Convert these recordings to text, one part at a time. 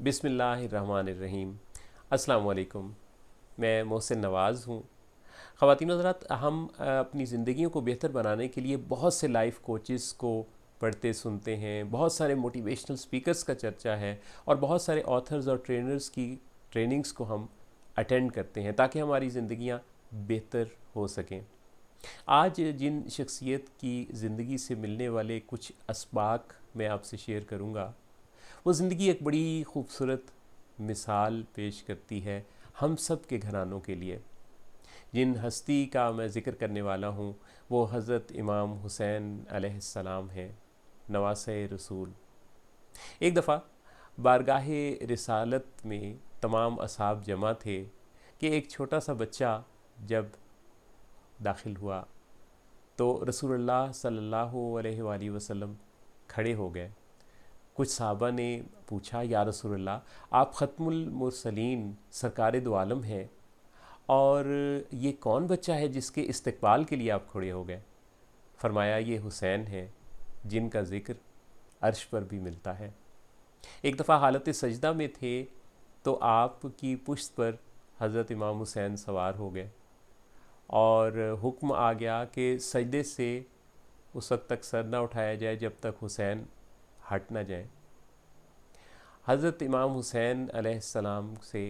بسم اللہ الرحمن الرحیم۔ السلام علیکم۔ میں محسن نواز ہوں۔ خواتین و حضرات، ہم اپنی زندگیوں کو بہتر بنانے کے لیے بہت سے لائف کوچز کو پڑھتے سنتے ہیں، بہت سارے موٹیویشنل سپیکرز کا چرچا ہے، اور بہت سارے آتھرز اور ٹرینرز کی ٹریننگز کو ہم اٹینڈ کرتے ہیں تاکہ ہماری زندگیاں بہتر ہو سکیں۔ آج جن شخصیت کی زندگی سے ملنے والے کچھ اسباق میں آپ سے شیئر کروں گا، وہ زندگی ایک بڑی خوبصورت مثال پیش کرتی ہے ہم سب کے گھرانوں کے لیے۔ جن ہستی کا میں ذکر کرنے والا ہوں وہ حضرت امام حسین علیہ السلام ہیں، نواسۂ رسول۔ ایک دفعہ بارگاہ رسالت میں تمام اصحاب جمع تھے کہ ایک چھوٹا سا بچہ جب داخل ہوا تو رسول اللہ صلی اللہ علیہ وآلہ وسلم کھڑے ہو گئے۔ کچھ صحابہ نے پوچھا، یا رسول اللہ، آپ ختم المرسلین سرکار دو عالم ہیں، اور یہ کون بچہ ہے جس کے استقبال کے لیے آپ کھڑے ہو گئے؟ فرمایا، یہ حسین ہے جن کا ذکر عرش پر بھی ملتا ہے۔ ایک دفعہ حالت سجدہ میں تھے تو آپ کی پشت پر حضرت امام حسین سوار ہو گئے، اور حکم آ گیا کہ سجدے سے اس وقت تک سر نہ اٹھایا جائے جب تک حسین ہٹ نہ جائیں۔ حضرت امام حسین علیہ السلام سے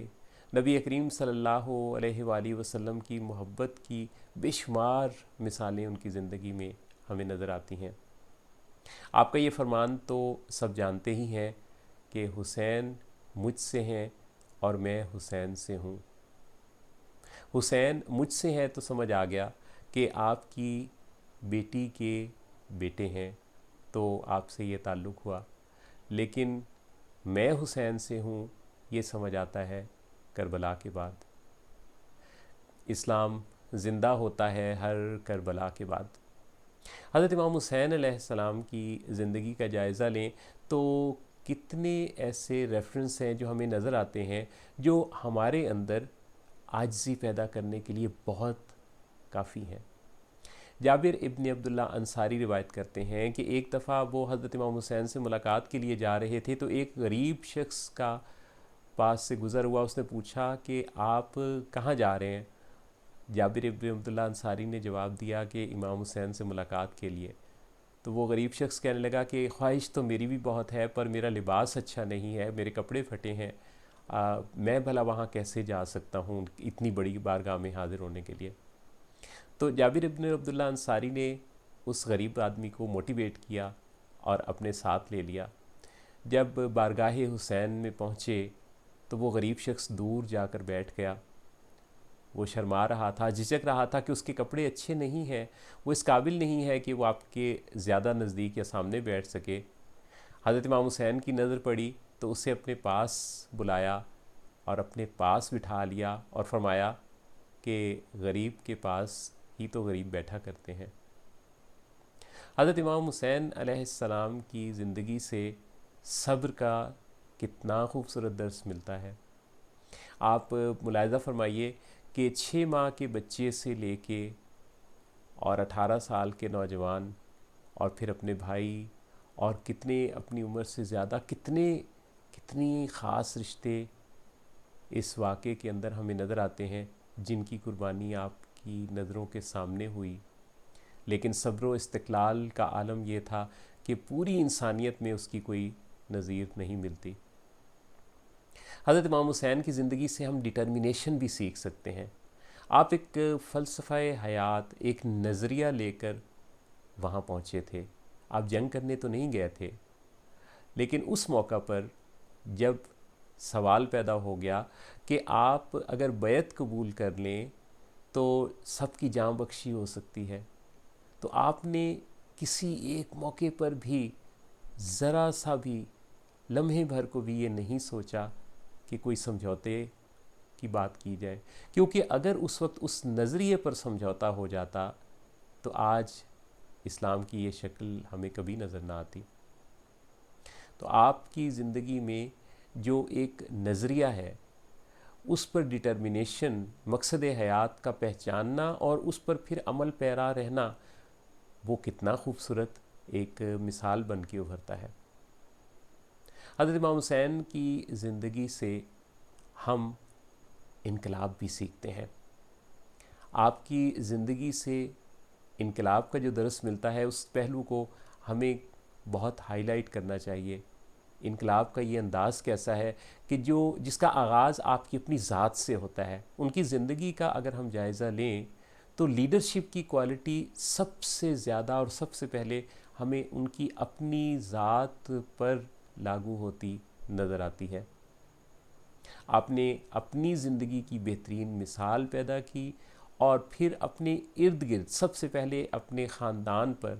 نبی کریم صلی اللہ علیہ وآلہ وسلم کی محبت کی بے شمار مثالیں ان کی زندگی میں ہمیں نظر آتی ہیں۔ آپ کا یہ فرمان تو سب جانتے ہی ہیں کہ حسین مجھ سے ہیں اور میں حسین سے ہوں۔ حسین مجھ سے ہے تو سمجھ آ گیا کہ آپ کی بیٹی کے بیٹے ہیں، تو آپ سے یہ تعلق ہوا، لیکن میں حسین سے ہوں یہ سمجھ آتا ہے کربلا کے بعد۔ اسلام زندہ ہوتا ہے ہر کربلا کے بعد۔ حضرت امام حسین علیہ السلام کی زندگی کا جائزہ لیں تو کتنے ایسے ریفرنس ہیں جو ہمیں نظر آتے ہیں جو ہمارے اندر عاجزی پیدا کرنے کے لیے بہت کافی ہیں۔ جابر ابن عبداللہ انصاری روایت کرتے ہیں کہ ایک دفعہ وہ حضرت امام حسین سے ملاقات کے لیے جا رہے تھے تو ایک غریب شخص کا پاس سے گزر ہوا۔ اس نے پوچھا کہ آپ کہاں جا رہے ہیں؟ جابر ابن عبداللہ انصاری نے جواب دیا کہ امام حسین سے ملاقات کے لیے۔ تو وہ غریب شخص کہنے لگا کہ خواہش تو میری بھی بہت ہے، پر میرا لباس اچھا نہیں ہے، میرے کپڑے پھٹے ہیں، میں بھلا وہاں کیسے جا سکتا ہوں اتنی بڑی بارگاہ میں حاضر ہونے کے لیے؟ تو جابر ابن عبداللہ انصاری نے اس غریب آدمی کو موٹیویٹ کیا اور اپنے ساتھ لے لیا۔ جب بارگاہ حسین میں پہنچے تو وہ غریب شخص دور جا کر بیٹھ گیا۔ وہ شرما رہا تھا، جھجک رہا تھا کہ اس کے کپڑے اچھے نہیں ہیں، وہ اس قابل نہیں ہے کہ وہ آپ کے زیادہ نزدیک یا سامنے بیٹھ سکے۔ حضرت امام حسین کی نظر پڑی تو اسے اپنے پاس بلایا اور اپنے پاس بٹھا لیا اور فرمایا کہ غریب کے پاس ہی تو غریب بیٹھا کرتے ہیں۔ حضرت امام حسین علیہ السلام کی زندگی سے صبر کا کتنا خوبصورت درس ملتا ہے۔ آپ ملاحظہ فرمائیے کہ 6 ماہ کے بچے سے لے کے اور 18 سال کے نوجوان، اور پھر اپنے بھائی، اور کتنے اپنی عمر سے زیادہ، کتنی خاص رشتے اس واقعے کے اندر ہمیں نظر آتے ہیں جن کی قربانی آپ کی نظروں کے سامنے ہوئی۔ لیکن صبر و استقلال کا عالم یہ تھا کہ پوری انسانیت میں اس کی کوئی نظیر نہیں ملتی۔ حضرت امام حسین کی زندگی سے ہم ڈٹرمنیشن بھی سیکھ سکتے ہیں۔ آپ ایک فلسفہ حیات، ایک نظریہ لے کر وہاں پہنچے تھے۔ آپ جنگ کرنے تو نہیں گئے تھے، لیکن اس موقع پر جب سوال پیدا ہو گیا کہ آپ اگر بیعت قبول کر لیں تو سب کی جان بخشی ہو سکتی ہے، تو آپ نے کسی ایک موقع پر بھی ذرا سا بھی، لمحے بھر کو بھی یہ نہیں سوچا کہ کوئی سمجھوتے کی بات کی جائے، کیونکہ اگر اس وقت اس نظریے پر سمجھوتا ہو جاتا تو آج اسلام کی یہ شکل ہمیں کبھی نظر نہ آتی۔ تو آپ کی زندگی میں جو ایک نظریہ ہے، اس پر ڈٹرمنیشن، مقصد حیات کا پہچاننا اور اس پر پھر عمل پیرا رہنا، وہ کتنا خوبصورت ایک مثال بن کے ابھرتا ہے۔ حضرت امام حسین کی زندگی سے ہم انقلاب بھی سیکھتے ہیں. آپ کی زندگی سے انقلاب کا جو درس ملتا ہے اس پہلو کو ہمیں بہت ہائی لائٹ کرنا چاہیے. انقلاب کا یہ انداز کیسا ہے کہ جس کا آغاز آپ کی اپنی ذات سے ہوتا ہے. ان کی زندگی کا اگر ہم جائزہ لیں تو لیڈرشپ کی کوالٹی سب سے زیادہ اور سب سے پہلے ہمیں ان کی اپنی ذات پر لاگو ہوتی نظر آتی ہے. آپ نے اپنی زندگی کی بہترین مثال پیدا کی اور پھر اپنے ارد گرد سب سے پہلے اپنے خاندان پر،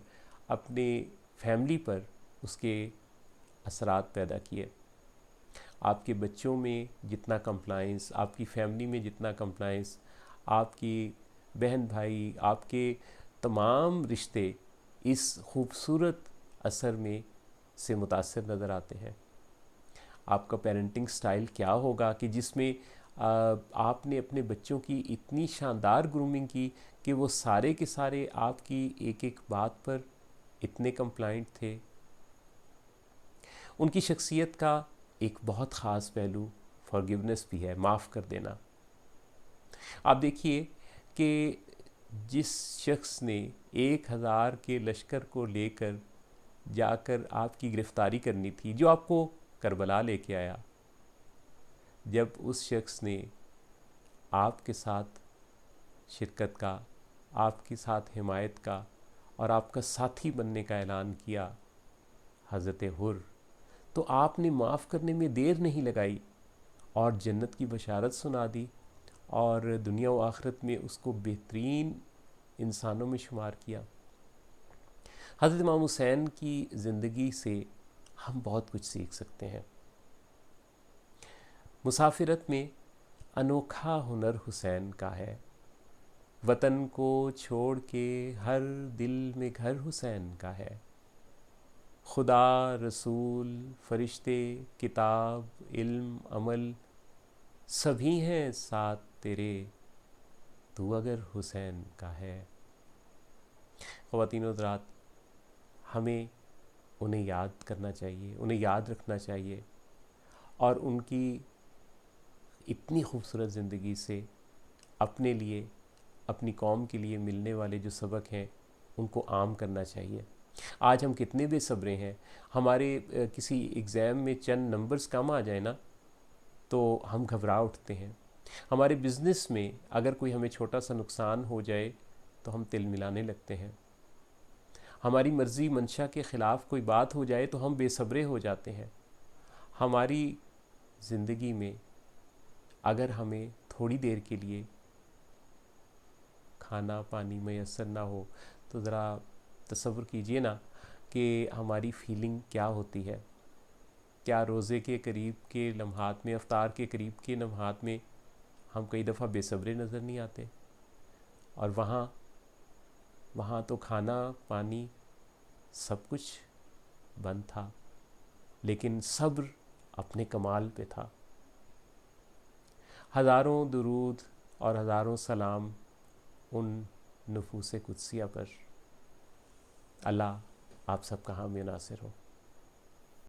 اپنے فیملی پر اس کے اثرات پیدا کیے. آپ کے بچوں میں جتنا کمپلائنس، آپ کی فیملی میں جتنا کمپلائنس، آپ کی بہن بھائی، آپ کے تمام رشتے اس خوبصورت اثر میں سے متاثر نظر آتے ہیں. آپ کا پیرنٹنگ سٹائل کیا ہوگا کہ جس میں آپ نے اپنے بچوں کی اتنی شاندار گرومنگ کی کہ وہ سارے کے سارے آپ کی ایک ایک بات پر اتنے کمپلائنٹ تھے. ان کی شخصیت کا ایک بہت خاص پہلو فارگیونیس بھی ہے، معاف کر دینا. آپ دیکھیے کہ جس شخص نے 1000 کے لشکر کو لے کر جا کر آپ کی گرفتاری کرنی تھی، جو آپ کو کربلا لے کے آیا، جب اس شخص نے آپ کے ساتھ شرکت کا، آپ کے ساتھ حمایت کا اور آپ کا ساتھی بننے کا اعلان کیا، حضرت حر، تو آپ نے معاف کرنے میں دیر نہیں لگائی اور جنت کی بشارت سنا دی اور دنیا و آخرت میں اس کو بہترین انسانوں میں شمار کیا. حضرت امام حسین کی زندگی سے ہم بہت کچھ سیکھ سکتے ہیں. مسافرت میں انوکھا ہنر حسین کا ہے، وطن کو چھوڑ کے ہر دل میں گھر حسین کا ہے. خدا، رسول، فرشتے، کتاب، علم، عمل سبھی ہیں ساتھ تیرے، تو اگر حسین کا ہے. خواتین و حضرات، ہمیں انہیں یاد کرنا چاہیے، انہیں یاد رکھنا چاہیے اور ان کی اتنی خوبصورت زندگی سے اپنے لیے، اپنی قوم کے لیے ملنے والے جو سبق ہیں ان کو عام کرنا چاہیے. آج ہم کتنے بے صبرے ہیں. ہمارے کسی ایگزام میں چند نمبرز کم آ جائیں نا تو ہم گھبرا اٹھتے ہیں. ہمارے بزنس میں اگر کوئی ہمیں چھوٹا سا نقصان ہو جائے تو ہم تل ملانے لگتے ہیں. ہماری مرضی منشا کے خلاف کوئی بات ہو جائے تو ہم بے صبرے ہو جاتے ہیں. ہماری زندگی میں اگر ہمیں تھوڑی دیر کے لیے کھانا پانی میسر نہ ہو تو ذرا تصور کیجئے نا کہ ہماری فیلنگ کیا ہوتی ہے. کیا روزے کے قریب کے لمحات میں، افطار کے قریب کے لمحات میں ہم کئی دفعہ بے صبرے نظر نہیں آتے؟ اور وہاں تو کھانا پانی سب کچھ بند تھا، لیکن صبر اپنے کمال پہ تھا. ہزاروں درود اور ہزاروں سلام ان نفوس قدسیہ پر. اللہ آپ سب کا حامی و ناصر ہو.